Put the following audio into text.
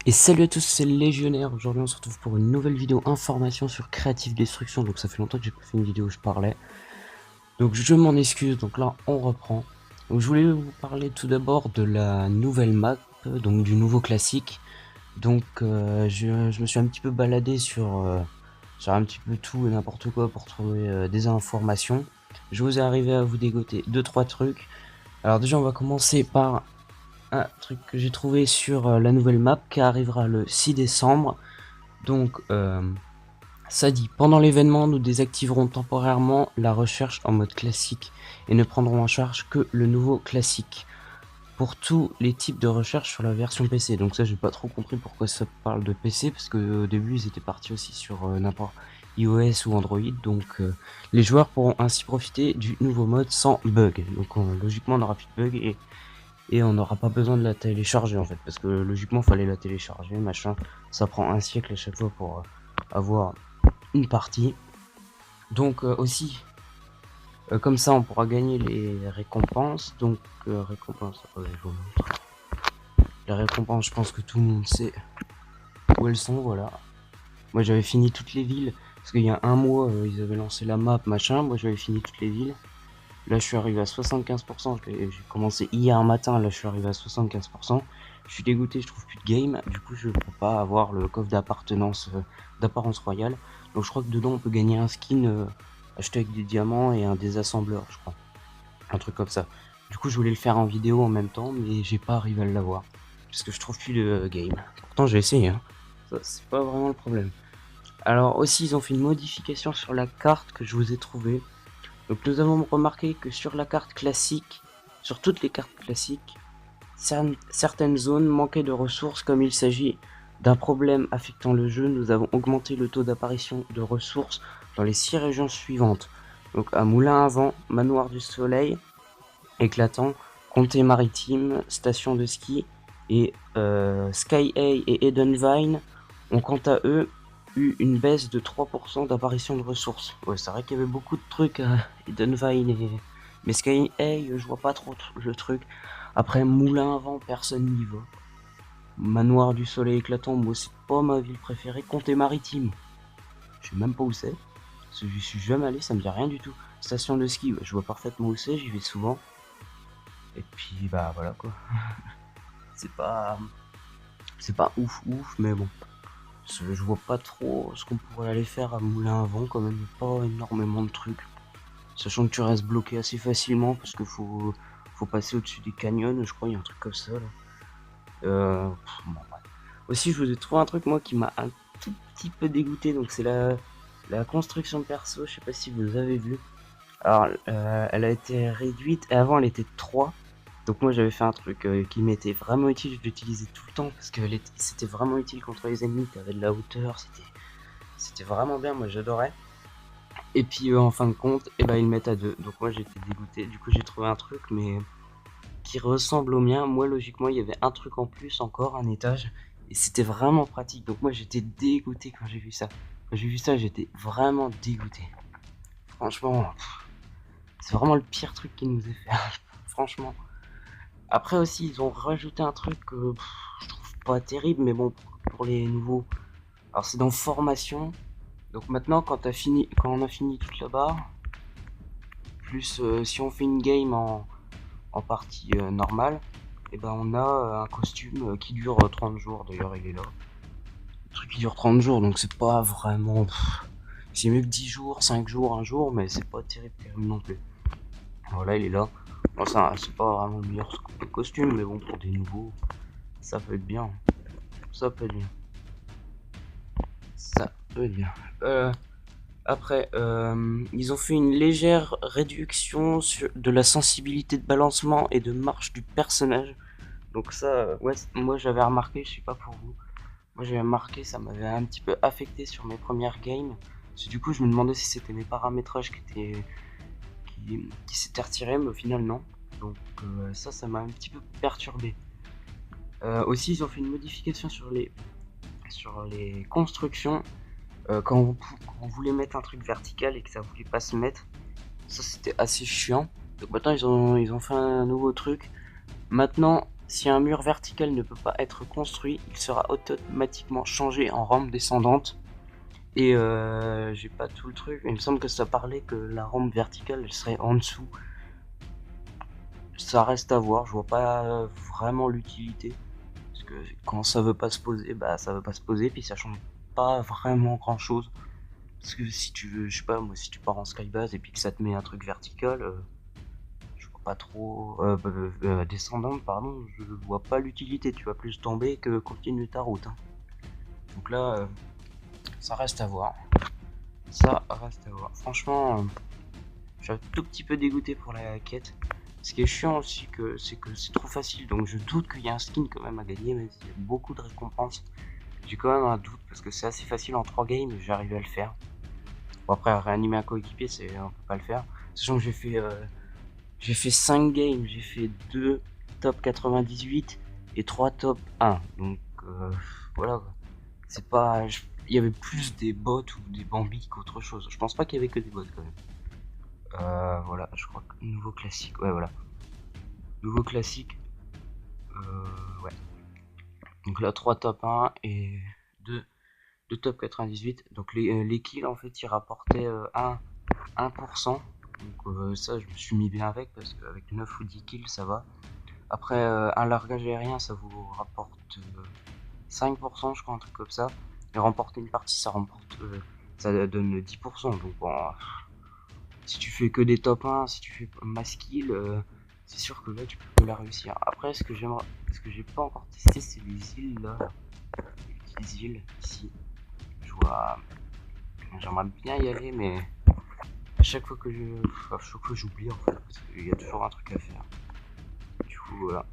Et salut à tous, c'est Légionnaire. Aujourd'hui on se retrouve pour une nouvelle vidéo information sur Creative Destruction. Donc ça fait longtemps que j'ai pas fait une vidéo où je parlais. Donc je m'en excuse, donc là on reprend. Donc je voulais vous parler tout d'abord de la nouvelle map, donc du nouveau classique. Donc je me suis un petit peu baladé sur un petit peu tout et n'importe quoi pour trouver des informations. Je vous ai arrivé à vous dégoter 2-3 trucs. Alors déjà on va commencer par un truc que j'ai trouvé sur la nouvelle map qui arrivera le 6 décembre. Donc, ça dit, pendant l'événement, nous désactiverons temporairement la recherche en mode classique et ne prendrons en charge que le nouveau classique pour tous les types de recherche sur la version PC. Donc ça, j'ai pas trop compris pourquoi ça parle de PC, parce que au début, ils étaient partis aussi sur n'importe iOS ou Android. Donc les joueurs pourront ainsi profiter du nouveau mode sans bug. Donc logiquement, on n'aura plus de bug et on n'aura pas besoin de la télécharger en fait, parce que logiquement, fallait la télécharger, machin. Ça prend un siècle à chaque fois pour avoir une partie. Donc aussi, comme ça, on pourra gagner les récompenses. Donc récompenses, je vous montre. Les récompenses, je pense que tout le monde sait où elles sont, voilà. Moi j'avais fini toutes les villes, parce qu'il y a un mois, ils avaient lancé la map, machin. Moi j'avais fini toutes les villes. Là je suis arrivé à 75%, j'ai commencé hier matin, là je suis arrivé à 75%. Je suis dégoûté, je trouve plus de game, du coup je peux pas avoir le coffre d'apparence royale. Donc je crois que dedans on peut gagner un skin acheté avec des diamants et un désassembleur, je crois. Un truc comme ça. Du coup je voulais le faire en vidéo en même temps, mais j'ai pas arrivé à l'avoir. Parce que je trouve plus de game. Pourtant j'ai essayé, hein. Ça c'est pas vraiment le problème. Alors aussi ils ont fait une modification sur la carte que je vous ai trouvée. Donc nous avons remarqué que sur la carte classique, sur toutes les cartes classiques, certaines zones manquaient de ressources. Comme il s'agit d'un problème affectant le jeu, nous avons augmenté le taux d'apparition de ressources dans les 6 régions suivantes. Donc à Moulin à Vent, Manoir du Soleil, Éclatant, Comté Maritime, Station de Ski et Sky Hay et Edenvine ont quant à eux eu une baisse de 3% d'apparition de ressources. Ouais, c'est vrai qu'il y avait beaucoup de trucs à Edenvine mais Sky Hay, je vois pas trop le truc. Après Moulin à Vent, personne n'y va. Manoir du Soleil Éclatant, moi c'est pas ma ville préférée. Comté Maritime, je sais même pas où c'est. Je suis jamais allé, ça me dit rien du tout. Station de ski, je vois parfaitement où c'est, j'y vais souvent. Et puis bah voilà quoi. C'est pas c'est pas ouf ouf, mais bon. Je vois pas trop ce qu'on pourrait aller faire à Moulin à Vent, quand même pas énormément de trucs. Sachant que tu restes bloqué assez facilement parce que faut passer au-dessus des canyons, je crois, il y a un truc comme ça là. Bon, ouais. Aussi je vous ai trouvé un truc moi qui m'a un tout petit peu dégoûté, donc c'est la construction de perso, je sais pas si vous avez vu. Alors elle a été réduite, et avant elle était 3. Donc moi j'avais fait un truc qui m'était vraiment utile, je l'utilisais tout le temps parce que c'était vraiment utile contre les ennemis, t'avais de la hauteur, c'était vraiment bien, moi j'adorais. Et puis en fin de compte, et ben ils le mettent à 2. Donc moi j'étais dégoûté, du coup j'ai trouvé un truc mais qui ressemble au mien. Moi logiquement il y avait un truc en plus, encore un étage, et c'était vraiment pratique. Donc moi j'étais dégoûté quand j'ai vu ça. Quand j'ai vu ça j'étais vraiment dégoûté. Franchement, c'est vraiment le pire truc qu'ils nous aient fait. Franchement. Après aussi, ils ont rajouté un truc que je trouve pas terrible, mais bon, pour les nouveaux. Alors c'est dans formation. Donc maintenant, quand on a fini toute la barre, plus si on fait une game en partie normale, et ben on a un costume qui dure 30 jours. D'ailleurs, il est là. Le truc qui dure 30 jours, donc c'est pas vraiment. C'est mieux que 10 jours, 5 jours, 1 jour, mais c'est pas terrible non plus. Voilà, il est là. Bon, ça, c'est pas vraiment le meilleur costume, mais bon, pour des nouveaux, ça peut être bien. Ça peut être bien. Ça peut être bien. Après, ils ont fait une légère réduction de la sensibilité de balancement et de marche du personnage. Donc ça, ouais, moi j'avais remarqué, je sais pas pour vous. Moi j'avais remarqué, ça m'avait un petit peu affecté sur mes premières games. Parce que du coup, je me demandais si c'était mes paramétrages qui s'étaient retirés, mais au final non. Donc ça m'a un petit peu perturbé. Aussi, ils ont fait une modification sur les constructions. Quand on voulait mettre un truc vertical et que ça voulait pas se mettre, ça c'était assez chiant. Donc maintenant ils ont fait un nouveau truc. Maintenant, Si un mur vertical ne peut pas être construit, il sera automatiquement changé en rampe descendante. Et j'ai pas tout le truc, mais il me semble que ça parlait que la rampe verticale elle serait en dessous. Ça reste à voir, je vois pas vraiment l'utilité. Parce que quand ça veut pas se poser, bah ça veut pas se poser, puis ça change pas vraiment grand chose. Parce que si tu veux, je sais pas moi, si tu pars en skybase et puis que ça te met un truc vertical, je vois pas trop. Descendante, pardon, je vois pas l'utilité, tu vas plus tomber que continuer ta route. Hein. Donc là, ça reste à voir. Ça reste à voir. Franchement, je suis un tout petit peu dégoûté pour la quête. Ce qui est chiant aussi, c'est que c'est trop facile, donc je doute qu'il y a un skin quand même à gagner, mais il y a beaucoup de récompenses. J'ai quand même un doute, parce que c'est assez facile en 3 games, j'arrive à le faire. Bon après, réanimer un coéquipier, on peut pas le faire. Sachant que j'ai fait 5 games, j'ai fait 2 top 98 et 3 top 1. Donc voilà, c'est pas... Il y avait plus des bots ou des bambis qu'autre chose. Je pense pas qu'il y avait que des bots quand même. Voilà, je crois que nouveau classique, ouais voilà. Nouveau classique, ouais. Donc là 3 top 1 et 2 top 98. Donc les kills en fait ils rapportaient 1%. Donc ça je me suis mis bien avec parce qu'avec 9 ou 10 kills ça va. Après un largage aérien ça vous rapporte 5% je crois, un truc comme ça. Et remporter une partie ça donne 10%. Donc bon, si tu fais que des top 1, si tu fais mass kill, c'est sûr que là tu peux la réussir. Après ce que j'ai pas encore testé c'est les îles là. Les petites îles ici. J'aimerais bien y aller mais à chaque fois que j'oublie en fait parce qu'il y a toujours un truc à faire. Du coup voilà.